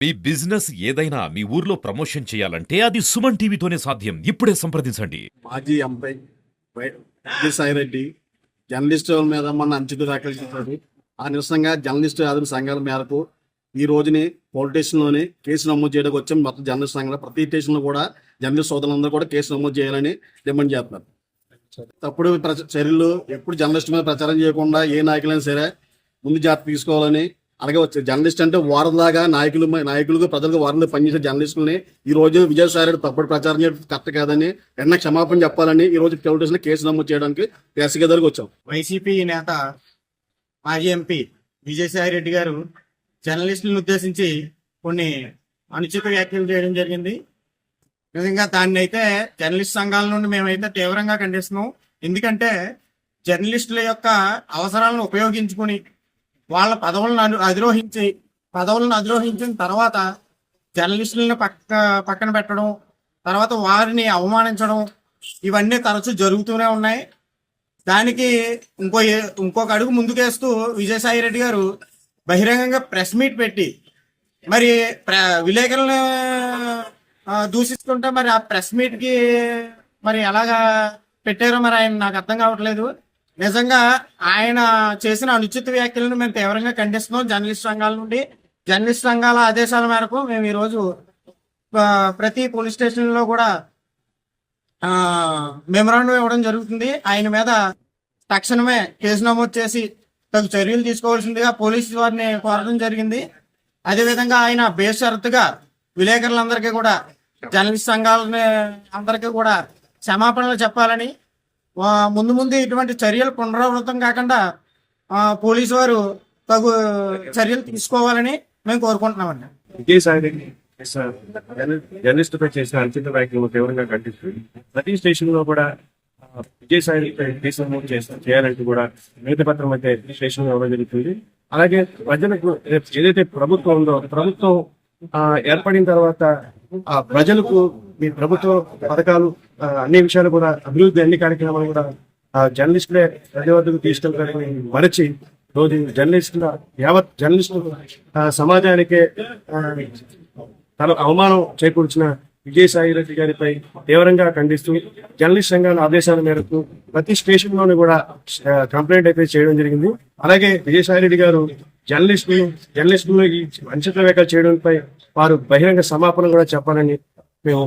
మీ business ఏదైనా మీ ఊర్లో promotion చేయాలంటే అది సుమన్ టీవీతోనే సాధ్యం. ఇప్పుడే సంప్రదించండి. మాజీ ఎంపీ విజయసాయిరెడ్డి జర్నలిస్టుల మీద మొన్న అంచెలు దాఖలు చేశారు. ఆ నిరసనగా జర్నలిస్టు ఆదిమ సంఘాల మేరకు ఈ రోజుని పోలీస్ స్టేషన్లోని కేసు నమోదు చేయడానికి వచ్చాం. మొత్తం జర్నలిస్ట్ సంఘాలు ప్రతి స్టేషన్లో కూడా జర్నలిస్ట్ సోదరులందరూ కూడా కేసు నమోదు చేయాలని డిమాండ్ చేస్తున్నారు. తప్పుడు చర్యలు ఎప్పుడు జర్నలిస్ట్ మీద ప్రచారం చేయకుండా ఏ నాయకులైనా సరే ముందు జాగ్రత్త తీసుకోవాలని అలాగే వచ్చే జర్నలిస్ట్ అంటే వారలాగా నాయకులుగా ప్రజలకు వారంలో పనిచేసే జర్నలిస్టులని ఈ రోజు విజయసాయిరెడ్డి తప్పుడు ప్రచారం చేయడం కరెక్ట్ కాదని వెన్న క్షమాపణ చెప్పాలని ఈ రోజు పోలీస్ స్టేషన్ కేసు నమోదు చేయడానికి ఎస్సీ దగ్గరకు వచ్చాం. వైసీపీ నేత మాజీ ఎంపీ విజయసాయిరెడ్డి గారు జర్నలిస్టులను ఉద్దేశించి కొన్ని అనుచిత వ్యాఖ్యలు చేయడం జరిగింది. నిజంగా దాన్ని అయితే జర్నలిస్ట్ సంఘాల నుండి మేమైతే తీవ్రంగా ఖండిస్తున్నాం. ఎందుకంటే జర్నలిస్టుల యొక్క అవసరాలను ఉపయోగించుకుని వాళ్ళ పదవులను అధిరోహించిన తర్వాత జర్నలిస్టులను పక్కన పెట్టడం, తర్వాత వారిని అవమానించడం ఇవన్నీ తరచూ జరుగుతూనే ఉన్నాయి. దానికి ఇంకొక అడుగు ముందుకేస్తూ విజయసాయిరెడ్డి గారు బహిరంగంగా ప్రెస్ మీట్ పెట్టి మరి విలేకరులను దూషిస్తుంటే మరి ఆ ప్రెస్ మీట్ కి మరి ఎలాగా పెట్టారో మరి ఆయన నాకు అర్థం కావట్లేదు. నిజంగా ఆయన చేసిన అనుచిత వ్యాఖ్యలను మేము తీవ్రంగా ఖండిస్తున్నాం. జర్నలిస్ట్ సంఘాల నుండి జర్నలిస్ట్ సంఘాల ఆదేశాల మేరకు మేము ఈరోజు ప్రతి పోలీస్ స్టేషన్లో కూడా మెమరాండం ఇవ్వడం జరుగుతుంది. ఆయన మీద తక్షణమే కేసు నమోదు చేసి తగు చర్యలు తీసుకోవాల్సిందిగా పోలీసు వారిని కోరడం జరిగింది. అదేవిధంగా ఆయన బేషరతుగా విలేకరులందరికీ కూడా జర్నలిస్ట్ సంఘాలని అందరికీ కూడా క్షమాపణలు చెప్పాలని, ముందు ఇటువంటి చర్యలు పునరావృతం కాకుండా పోలీసు వారు తగు చర్యలు తీసుకోవాలని మేము కోరుకుంటున్నామండి. విజయసాయిరెడ్డి జర్నలిస్టుపై చేసిన అనుచిత వ్యాఖ్యలను తీవ్రంగా ఖండిస్తుంది. ప్రతి స్టేషన్ లో కూడా విజయసాయిరెడ్డిపై కేసు నమోదు చేయాలంటూ కూడా వినతి పత్రం అయితే స్టేషన్ లో ఇవ్వడం జరుగుతుంది. అలాగే ప్రజలకు ఏదైతే ప్రభుత్వం ఉందో ప్రభుత్వం ఏర్పడిన తర్వాత ప్రజలకు మీ ప్రభుత్వ పథకాలు అన్ని విషయాలు కూడా అభివృద్ధి అన్ని కార్యక్రమాలు కూడా జర్నలిస్టులే ప్రజల వద్దకు తీసుకెళ్తారని మరచి రోజు యావత్ జర్నలిస్టు సమాజానికే తన అవమానం చేకూర్చిన విజయసాయిరెడ్డి గారిపై తీవ్రంగా ఖండిస్తూ జర్నలిస్ట్ సంఘాల ఆదేశాల మేరకు ప్రతి స్టేషన్ లోనూ కూడా కంప్లైంట్ అయితే చేయడం జరిగింది. అలాగే విజయసాయిరెడ్డి గారు జర్నలిస్టులు ఈ అనుచిత వ్యాఖ్యలు చేయడంపై వారు బహిరంగ క్షమాపణ కూడా చెప్పాలని మేము